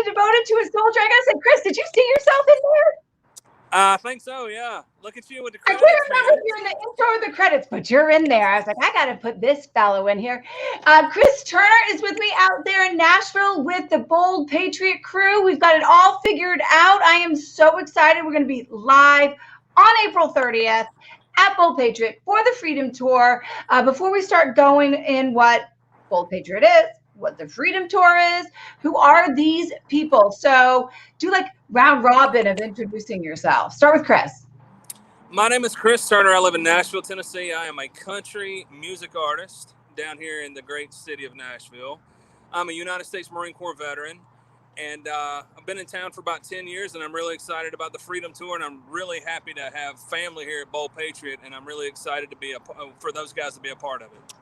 devoted to a soldier. I gotta say, Chris, did you see yourself in there? I think so, yeah. Look at you with the I credits. can't remember if you're in the intro or the credits, but you're in there. I was like, I got to put this fellow in here. Chris Turner is with me out there in Nashville with the Bold Patriot crew. We've got it all figured out. I am so excited. We're going to be live on April 30th at Bold Patriot for the Freedom Tour. Before we start going in what Bold Patriot is, what the Freedom Tour is, who are these people? So do like round robin of introducing yourself. Start with Chris. My name is Chris Turner. I live in Nashville, Tennessee. I am a country music artist down here in the great city of Nashville. I'm a United States Marine Corps veteran, and I've been in town for about 10 years, and I'm really excited about the Freedom Tour, and I'm really happy to have family here at Bold Patriot, and I'm really excited to be for those guys to be a part of it.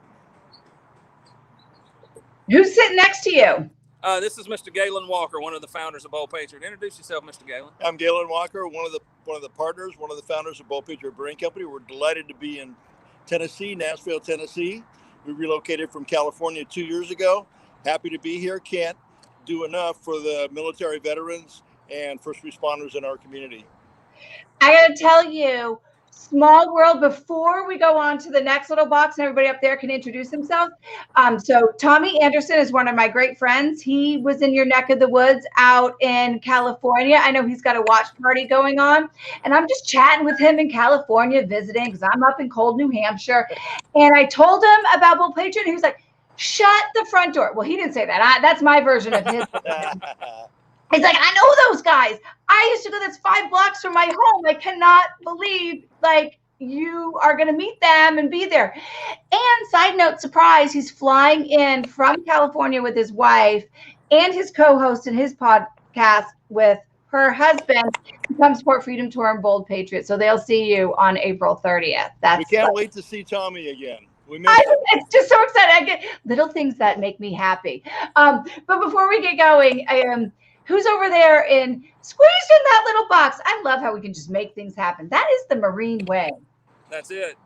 Who's sitting next to you? This is Mr. Galen Walker, one of the founders of Bold Patriot. Introduce yourself, Mr. Galen. I'm Galen Walker, one of the partners, one of the founders of Bold Patriot Brewing Company. We're delighted to be in Tennessee, Nashville, Tennessee. We relocated from California 2 years ago. Happy to be here. Can't do enough for the military veterans and first responders in our community. I got to tell you, small world. Before we go on to the next little box and everybody up there can introduce themselves. So Tommy Anderson is one of my great friends. He was in your neck of the woods out in California. I know he's got a watch party going on, and I'm just chatting with him in California, visiting because I'm up in cold New Hampshire. And I told him about Bold Patriot, and he was like, shut the front door. Well, he didn't say that. That's my version of his. He's like, I know those guys. I used to go, that's 5 blocks from my home. I cannot believe, like, you are going to meet them and be there. And side note, surprise, he's flying in from California with his wife and his co-host in his podcast with her husband to come support Freedom Tour and Bold Patriot. So they'll see you on April 30th. We can't wait to see Tommy again. We miss him. It's just so exciting. I get little things that make me happy. But before we get going, who's over there in squeezed in that little box? I love how we can just make things happen. That is the Marine way. That's it.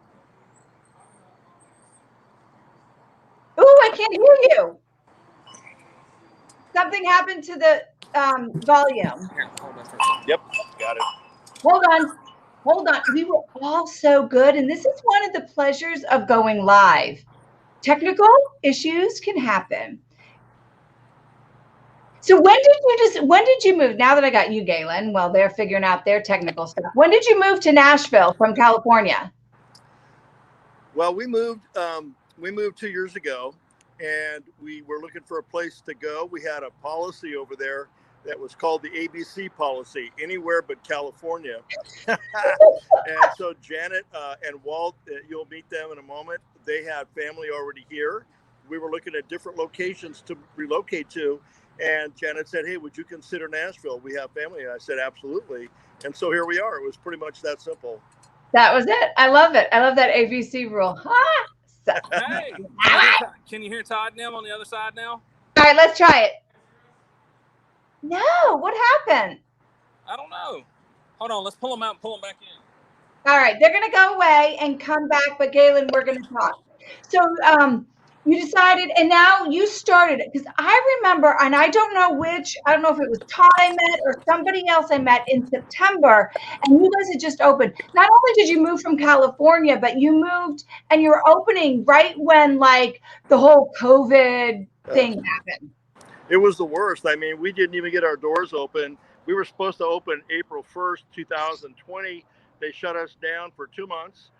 Ooh, I can't hear you. Something happened to the volume. Here, hold on for a second. Yep, got it. Hold on. We were all so good. And this is one of the pleasures of going live. Technical issues can happen. So when did you move? Now that I got you, Galen, well, they're figuring out their technical stuff. When did you move to Nashville from California? Well, we moved 2 years ago, and we were looking for a place to go. We had a policy over there that was called the ABC policy, anywhere but California. And so Janet and Walt, you'll meet them in a moment. They had family already here. We were looking at different locations to relocate to. And Janet said, hey, would you consider Nashville? We have family. And I said, absolutely. And so here we are. It was pretty much that simple. That was it. I love it. I love that ABC rule. Hey, can you hear Todd now on the other side now? All right, let's try it. No, what happened? I don't know. Hold on. Let's pull them out and pull them back in. All right, they're going to go away and come back. But Galen, we're going to talk. So, you decided, and now you started it, because I remember, and I don't know if it was Todd I met or somebody else I met in September, and you guys had just opened. Not only did you move from California, but you moved and you were opening right when like the whole COVID thing happened. It was the worst. I mean, we didn't even get our doors open. We were supposed to open April 1st, 2020. They shut us down for 2 months.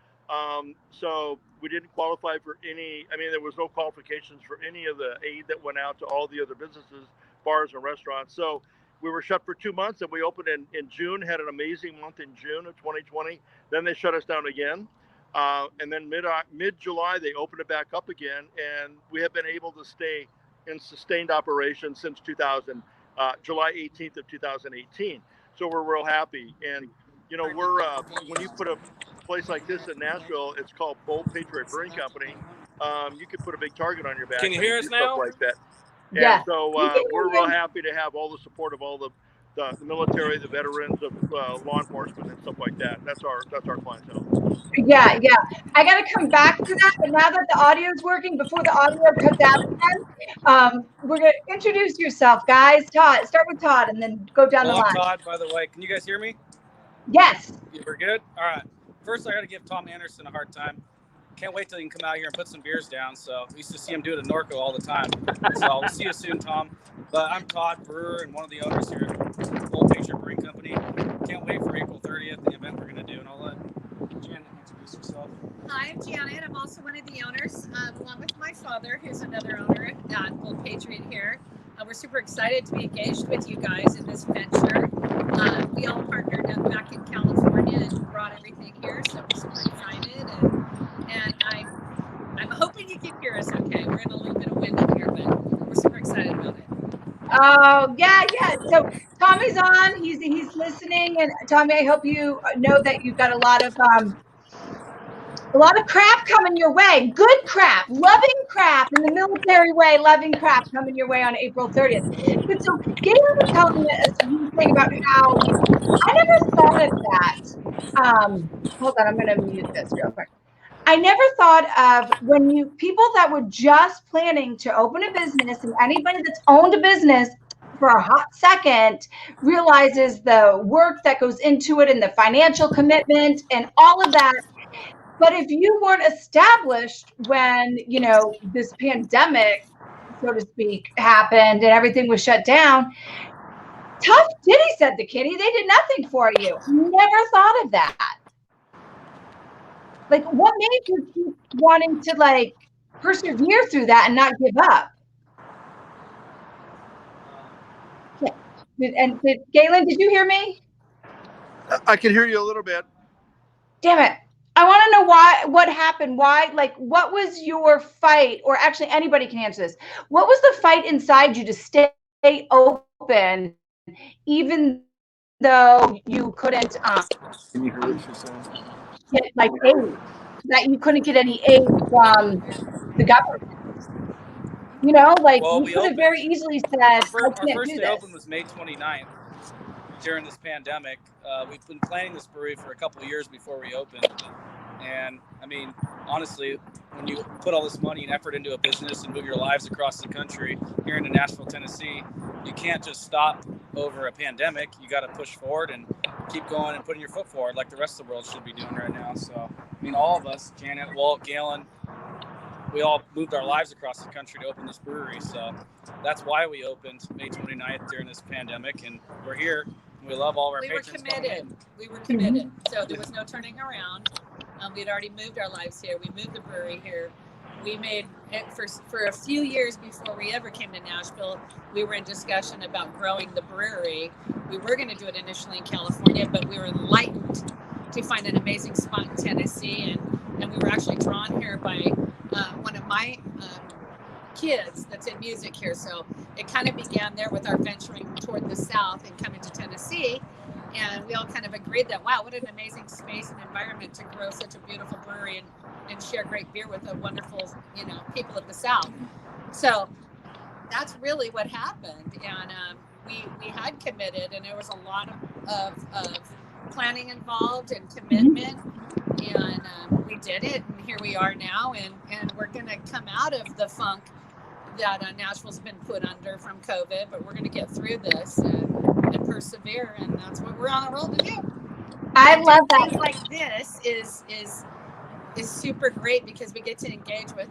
So we didn't qualify for any, there was no qualifications for any of the aid that went out to all the other businesses, bars and restaurants. So we were shut for 2 months, and we opened in June, had an amazing month in June of 2020. Then they shut us down again. And then mid-July, they opened it back up again. And we have been able to stay in sustained operation since July 18th of 2018. So we're real happy. And, we're, when you put a place like this in Nashville, it's called Bold Patriot Brewing Company. You could put a big target on your back. Can you hear us now? Like that. Yeah. And so we're real happy to have all the support of all the military, the veterans, of law enforcement and stuff like that. That's our clientele. Yeah. I got to come back to that. But now that the audio is working, before the audio cuts out again, We're going to introduce yourself, guys. Todd, start with Todd and then go down the line. I'm Todd, by the way. Can you guys hear me? Yes. We're good? All right. First, I got to give Tom Anderson a hard time. Can't wait till he can come out here and put some beers down. So we used to see him do it at Norco all the time. So we'll see you soon, Tom. But I'm Todd, brewer and one of the owners here at Bold Patriot Brewing Company. Can't wait for April 30th, the event we're going to do. And I'll let Janet introduce herself. Hi, I'm Janet. I'm also one of the owners, along with my father, who's another owner at Bold Patriot here. We're super excited to be engaged with you guys in this venture. We all partnered up back in California and brought everything here, so we're super excited. And I'm hoping you can hear us okay. We're in a little bit of wind up here, but we're super excited about it. Oh, yeah. So Tommy's on. He's listening. And Tommy, I hope you know that you've got a lot of crap coming your way. Good crap, loving crap in the military way, loving crap coming your way on April 30th. But so Galen was telling us thing about how I never thought of that. Hold on, I'm going to mute this real quick. I never thought of when people that were just planning to open a business, and anybody that's owned a business for a hot second realizes the work that goes into it and the financial commitment and all of that. But if you weren't established when, this pandemic, so to speak, happened and everything was shut down, tough titty, said the kitty. They did nothing for you. Never thought of that. Like, what made you keep wanting to, persevere through that and not give up? Galen, did you hear me? I can hear you a little bit. Damn it. I want to know what happened. Why, what was your fight? Or actually, anybody can answer this. What was the fight inside you to stay open, even though you couldn't Can you hear what she's saying? get aid? That you couldn't get any aid from the government. Well, you could have very easily said, our first day open was May 29th during this pandemic. We've been planning this brewery for a couple of years before we opened. And I mean, honestly, when you put all this money and effort into a business and move your lives across the country here into Nashville, Tennessee, you can't just stop over a pandemic. You got to push forward and keep going and putting your foot forward like the rest of the world should be doing right now. So, I mean, all of us, Janet, Walt, Galen, we all moved our lives across the country to open this brewery. So that's why we opened May 29th during this pandemic. And we're here. We love all of our patrons. We were committed. So there was no turning around. We had already moved our lives here. We moved the brewery here. We made it for a few years before we ever came to Nashville. We were in discussion about growing the brewery. We were going to do it initially in California, but we were enlightened to find an amazing spot in Tennessee. And we were actually drawn here by one of my kids that's in music here. So it kind of began there with our venturing toward the south and coming to Tennessee. And we all kind of agreed that, wow, what an amazing space and environment to grow such a beautiful brewery and share great beer with the wonderful, people of the South. So that's really what happened. And we had committed, and there was a lot of planning involved and commitment. And we did it, and here we are now. And we're going to come out of the funk that Nashville's been put under from COVID, but we're going to get through this and persevere, and that's what we're on a roll to do. I love that. Things like this is super great because we get to engage with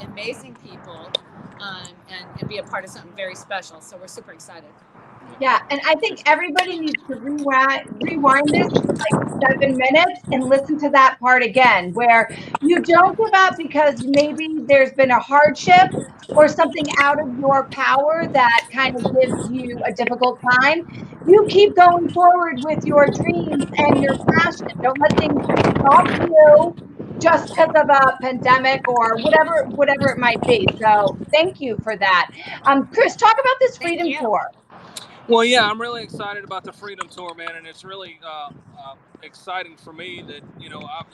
amazing people and be a part of something very special. So we're super excited. Yeah, and I think everybody needs to rewind this for 7 minutes and listen to that part again, where you don't give up because maybe there's been a hardship or something out of your power that kind of gives you a difficult time. You keep going forward with your dreams and your passion. Don't let things stop you just because of a pandemic or whatever it might be. So thank you for that. Chris, talk about this Freedom Tour. Well, yeah, I'm really excited about the Freedom Tour, man, and it's really exciting for me that,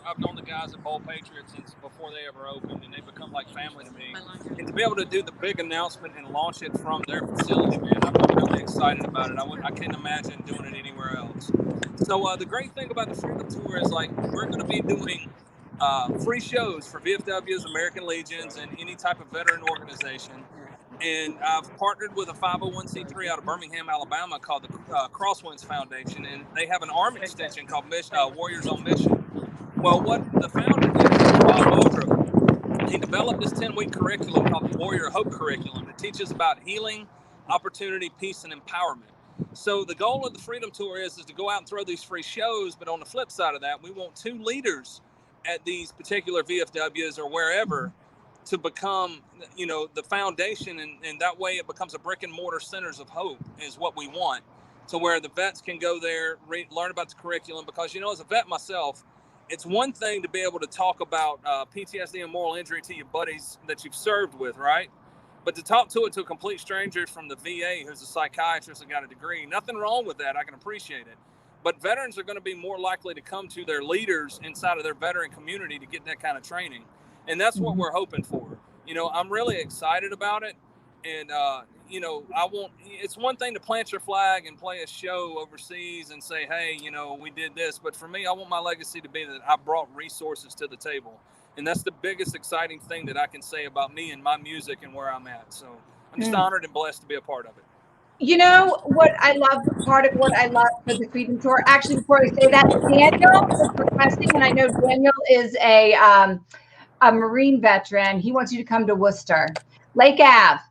I've known the guys at Bold Patriot since before they ever opened, and they've become like family to me. And to be able to do the big announcement and launch it from their facility, man, I'm really excited about it. I can't imagine doing it anywhere else. So the great thing about the Freedom Tour is, we're going to be doing free shows for VFWs, American Legions, and any type of veteran organization. And I've partnered with a 501c3 out of Birmingham, Alabama called the Crosswinds Foundation, and they have an arm extension called Warriors on Mission. Well, what the founder did, Bob Patriot, he developed this 10-week curriculum called the Warrior Hope Curriculum that teaches about healing, opportunity, peace, and empowerment. So the goal of the Freedom Tour is to go out and throw these free shows, but on the flip side of that, we want 2 leaders at these particular VFWs or wherever to become, the foundation, and that way it becomes a brick and mortar centers of hope is what we want, to where the vets can go there, learn about the curriculum, because, as a vet myself, it's one thing to be able to talk about PTSD and moral injury to your buddies that you've served with, right? But to talk to a complete stranger from the VA who's a psychiatrist and got a degree, nothing wrong with that. I can appreciate it. But veterans are going to be more likely to come to their leaders inside of their veteran community to get that kind of training. And that's what we're hoping for. I'm really excited about it. And, it's one thing to plant your flag and play a show overseas and say, hey, we did this. But for me, I want my legacy to be that I brought resources to the table. And that's the biggest exciting thing that I can say about me and my music and where I'm at. So I'm just honored and blessed to be a part of it. What I love, part of what I love for the Freedom Tour, actually, before I say that, Daniel is requesting, and I know Daniel is a Marine veteran. He wants you to come to Worcester. Lake Ave.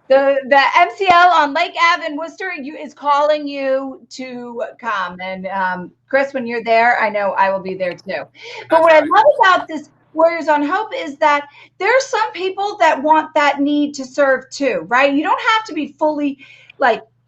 The MCL on Lake Ave in Worcester is calling you to come. And Chris, when you're there, I know I will be there too. But what I love about this Warriors on Hope is that there are some people that want that need to serve too, right? You don't have to be fully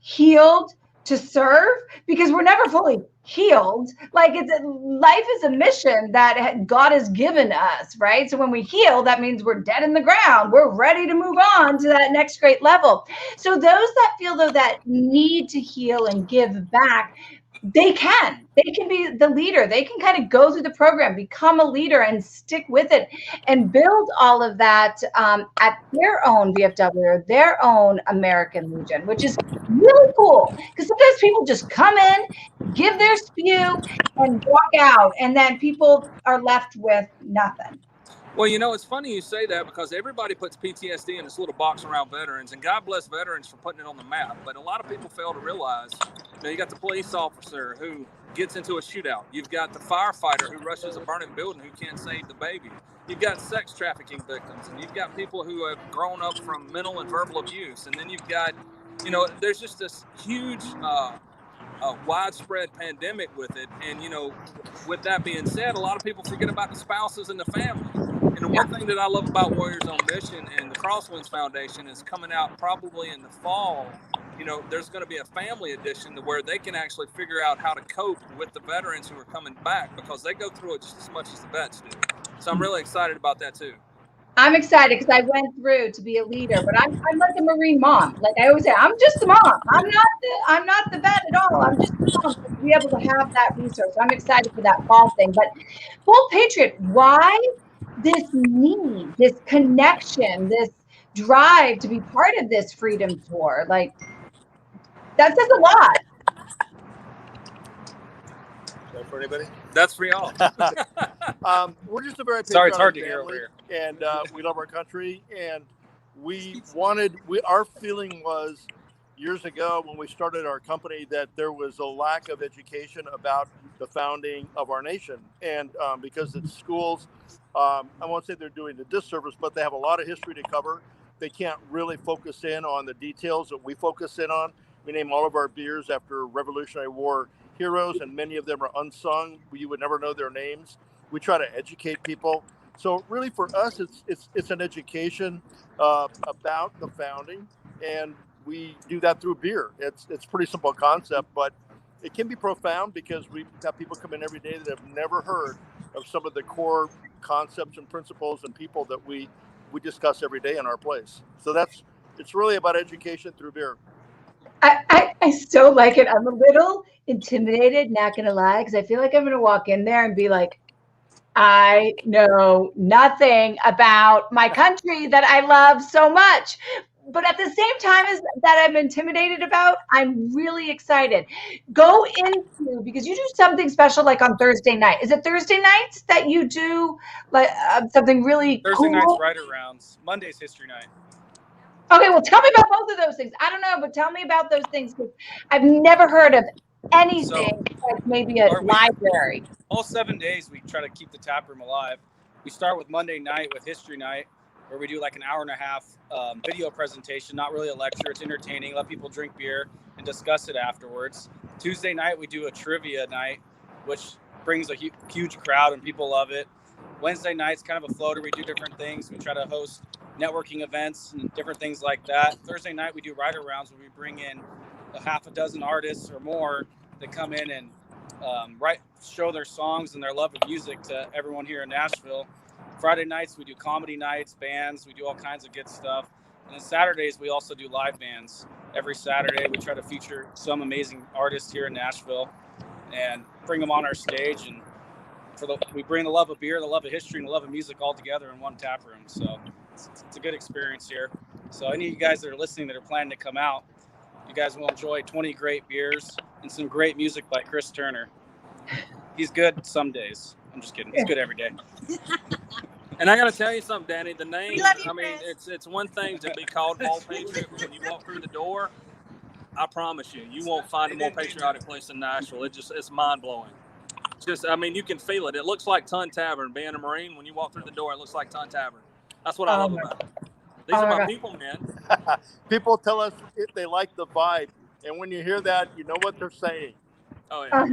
healed to serve, because we're never fully healed. Life is a mission that God has given us, right? So when we heal, that means we're dead in the ground. We're ready to move on to that next great level. So those that feel though that need to heal and give back, they can be the leader. They can kind of go through the program, become a leader, and stick with it and build all of that at their own VFW or their own American Legion, which is really cool. Because sometimes people just come in, give their spew, and walk out, and then people are left with nothing. Well, it's funny you say that, because everybody puts PTSD in this little box around veterans, and God bless veterans for putting it on the map. But a lot of people fail to realize, you got the police officer who gets into a shootout. You've got the firefighter who rushes a burning building who can't save the baby. You've got sex trafficking victims, and you've got people who have grown up from mental and verbal abuse. And then you've got, there's just this huge widespread pandemic with it. And, with that being said, a lot of people forget about the spouses and the family. And the one thing that I love about Warriors on Mission and the Crosswinds Foundation is coming out probably in the fall. There's going to be a family edition to where they can actually figure out how to cope with the veterans who are coming back, because they go through it just as much as the vets do. So I'm really excited about that too. I'm excited because I went through to be a leader, but I'm like a Marine mom. Like I always say, I'm just a mom. I'm not the vet at all. I'm just a mom to be able to have that resource. I'm excited for that fall thing. But Bold Patriot, why this need, this connection, this drive to be part of this Freedom Tour? That says a lot. Is that for anybody? That's for y'all. We're just a very sorry, it's hard to family, hear over here. And we love our country, and our feeling was years ago when we started our company that there was a lack of education about the founding of our nation, and because it's schools, I won't say they're doing a disservice, but they have a lot of history to cover. They can't really focus in on the details that we focus in on. We name all of our beers after Revolutionary War heroes, and many of them are unsung. You would never know their names. We try to educate people. So really for us, it's an education about the founding, and we do that through beer. It's a pretty simple concept, but it can be profound because we have people come in every day that have never heard of some of the core concepts and principles and people that we discuss every day in our place. So it's really about education through beer. I so like it. I'm a little intimidated, not gonna lie, because I feel like I'm gonna walk in there and be like, I know nothing about my country that I love so much. But at the same time as that I'm intimidated about, I'm really excited. Go into, because you do something special like on Thursday night. Is it Thursday nights that you do like something really Thursday cool? night's Writer Rounds. Monday's History Night. Okay, well, tell me about both of those things. I don't know, but tell me about those things, because I've never heard of anything like maybe a library. All 7 days, we try to keep the tap room alive. We start with Monday night with History Night, where we do like an hour and a half video presentation, not really a lecture. It's entertaining, let people drink beer and discuss it afterwards. Tuesday night, we do a trivia night, which brings a huge crowd and people love it. Wednesday night's kind of a floater. We do different things. We try to host networking events and different things like that. Thursday night, we do writer rounds where we bring in a half a dozen artists or more that come in and show their songs and their love of music to everyone here in Nashville. Friday nights, we do comedy nights, bands. We do all kinds of good stuff. And then Saturdays, we also do live bands. Every Saturday, we try to feature some amazing artists here in Nashville and bring them on our stage. And we bring the love of beer, the love of history, and the love of music all together in one tap room. So it's a good experience here. So any of you guys that are listening that are planning to come out, you guys will enjoy 20 great beers and some great music by Chris Turner. He's good some days. I'm just kidding. He's good every day. And I got to tell you something, Danny. The name, I mean, it's one thing to be called Bold Patriot, but when you walk through the door, I promise you won't find a more patriotic place in Nashville. It's mind-blowing. Just, I mean, you can feel it. It looks like Ton Tavern. Being a Marine, when you walk through the door, it looks like Ton Tavern. That's what I love about it. These are my people, man. People tell us they like the vibe, and when you hear that, you know what they're saying. Oh yeah.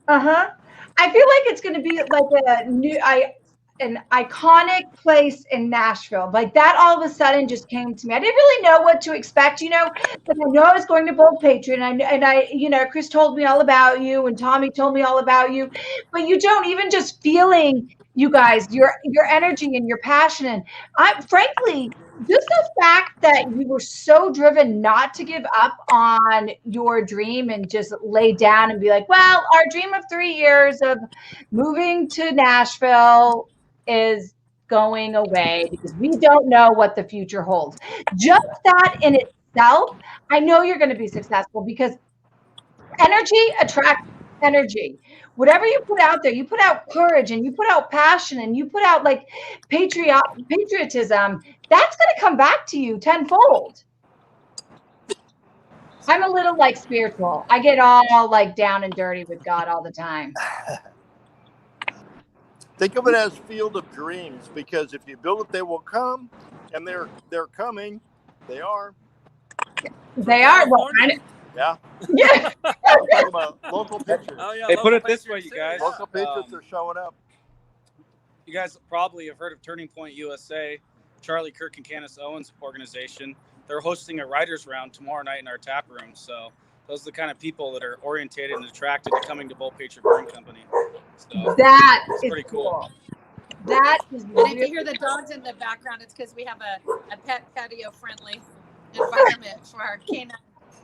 I feel like it's going to be like an iconic place in Nashville. Like that all of a sudden just came to me. I didn't really know what to expect, but I know I was going to Bold Patriot, and I Chris told me all about you, and Tommy told me all about you, but you don't even just feeling, you guys, your energy and your passion. And frankly, just the fact that you were so driven not to give up on your dream and just lay down and be like, well, our dream of 3 years of moving to Nashville is going away because we don't know what the future holds. Just that in itself, I know you're going to be successful, because energy attracts energy. Whatever you put out there, you put out courage, and you put out passion, and you put out like patriotism. That's going to come back to you tenfold. I'm a little like spiritual. I get all like down and dirty with God all the time. Think of it as Field of Dreams, because if you build it, they will come, and they're coming. They are. They are. Well, yeah. Yeah. I'm talking about local pictures. Oh yeah. Hey, put it this way, you guys. Local pictures are showing up. You guys probably have heard of Turning Point USA, Charlie Kirk and Candace Owens' organization. They're hosting a writers round tomorrow night in our tap room. So those are the kind of people that are orientated and attracted to coming to Bold Patriot Brewing Company. So that is pretty cool. That is And if you hear the dogs in the background, it's because we have a pet patio friendly environment for our canine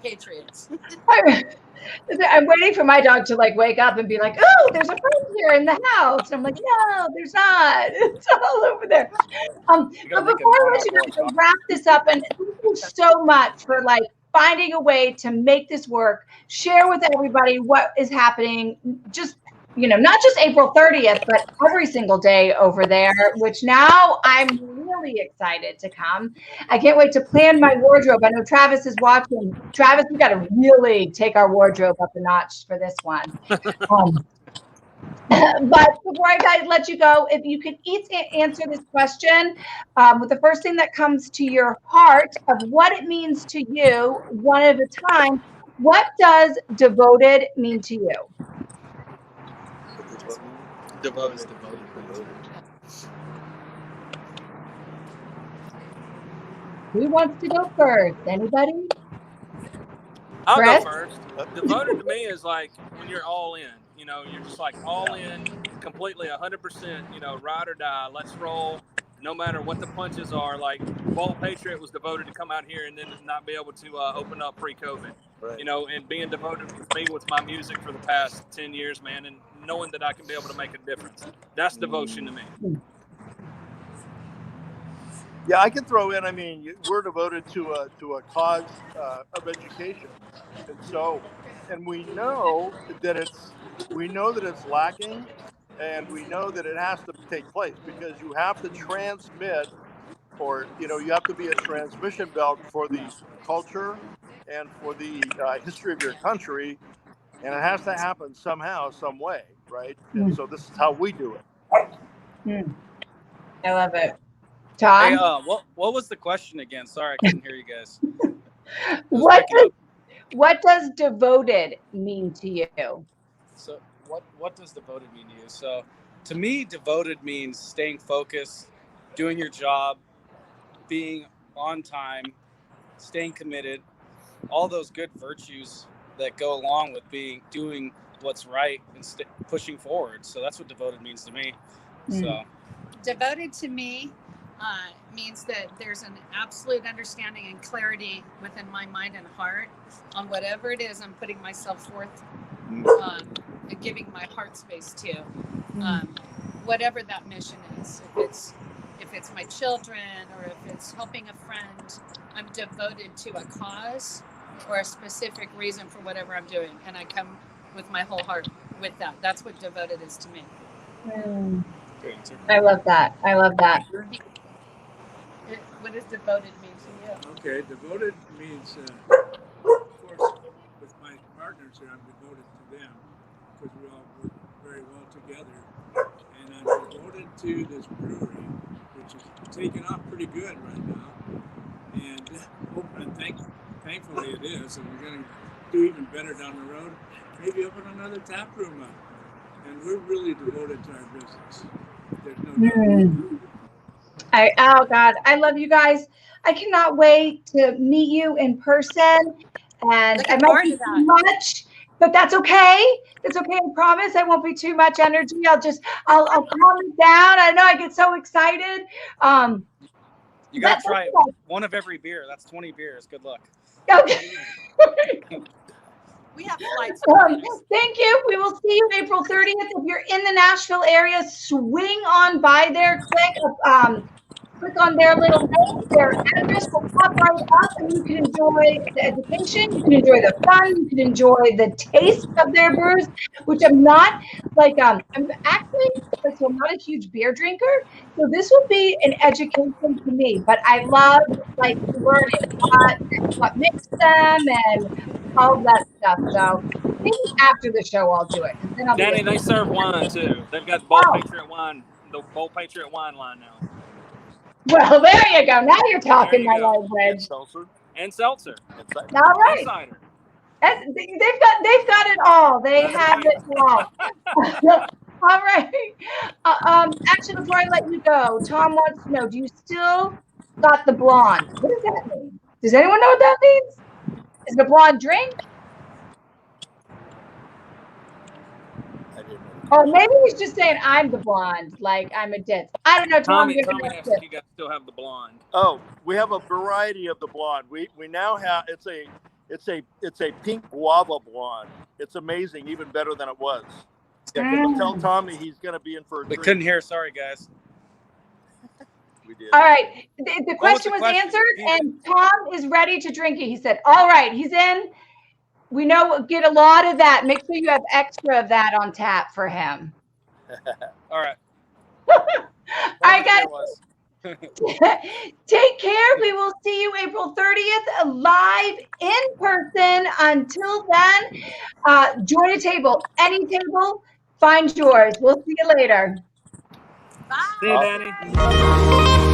patriots. I'm waiting for my dog to like wake up and be like, oh, there's a friend here in the house. And I'm like, no, there's not. It's all over there. But before I let you guys wrap this up, and thank you so much for like finding a way to make this work, share with everybody what is happening, just not just April 30th, but every single day over there, which now I'm really excited to come. I can't wait to plan my wardrobe. I know Travis is watching. Travis, we got to really take our wardrobe up a notch for this one. But before I let you go, if you could each answer this question with the first thing that comes to your heart of what it means to you, one at a time. What does devoted mean to you? Devoted. Who wants to go first? Anybody? I'll Chris? go first. Devoted to me is like when you're all in. You're just like all in, completely 100%. Ride or die. Let's roll. No matter what the punches are. Like Bold Patriot was devoted to come out here and then not be able to open up pre-COVID. Right. And being devoted with me with my music for the past 10 years, man, and knowing that I can be able to make a difference. That's devotion to me. Yeah, I can throw in. I mean, we're devoted to a cause of education, and we know that it's lacking, and we know that it has to take place because you have to transmit or you have to be a transmission belt for the culture and for the history of your country, and it has to happen somehow, some way, right? And so this is how we do it. I love it. Tom? Hey, what was the question again? Sorry, I couldn't hear you guys. What does devoted mean to you? So what does devoted mean to you? So to me, devoted means staying focused, doing your job, being on time, staying committed, all those good virtues that go along with doing what's right and pushing forward. So that's what devoted means to me. So devoted to me means that there's an absolute understanding and clarity within my mind and heart on whatever it is I'm putting myself forth and giving my heart space to, whatever that mission is. If it's my children or if it's helping a friend, I'm devoted to a cause or a specific reason for whatever I'm doing, and I come with my whole heart with that. That's what devoted is to me. I love that. I love that. What does devoted mean to you? Okay, devoted means, of course, with my partners here, I'm devoted to them because we all work very well together. And I'm devoted to this brewery, which is taking off pretty good right now. And thankfully it is, and we're going to do even better down the road. Maybe open another tap room up. And we're really devoted to our business. There's no doubt. Oh God, I love you guys. I cannot wait to meet you in person. And I might be too much, but that's okay. It's okay. I promise I won't be too much energy. I'll calm it down. I know I get so excited. You got to try one of every beer. That's 20 beers. Good luck. Okay. We have flights. Thank you. We will see you April 30th. If you're in the Nashville area, swing on by there. Click on their little name. Their address will pop right up, and you can enjoy the education. You can enjoy the fun. You can enjoy the taste of their brews, which I'm not like. I'm actually so I'm not a huge beer drinker, so this will be an education to me. But I love like learning what makes them and all that stuff. So maybe after the show I'll do it. Then Danny, they serve wine too. They've got Bold Patriot wine, the Bold Patriot wine line now. Well, there you go. Now you're talking my language. And seltzer. All right. And cider. They've got it all. They have it all. All right. Actually, before I let you go, Tom wants to know: do you still got the blonde? What does that mean? Does anyone know what that means? Is it a blonde drink? Or maybe he's just saying I'm the blonde, like I'm a ditz. I don't know, Tom. Tommy asked if you guys still have the blonde. Oh, we have a variety of the blonde. We now have it's a pink guava blonde. It's amazing, even better than it was. Yeah, tell Tommy he's gonna be in for a drink. We couldn't hear. Sorry, guys. We did. All right. The question was answered, and Tom is ready to drink it. He said, "All right, he's in." We know, get a lot of that. Make sure you have extra of that on tap for him. All right. I got Take care. We will see you April 30th live in person. Until then, join a table. Any table, find yours. We'll see you later. Bye. See you, Danny.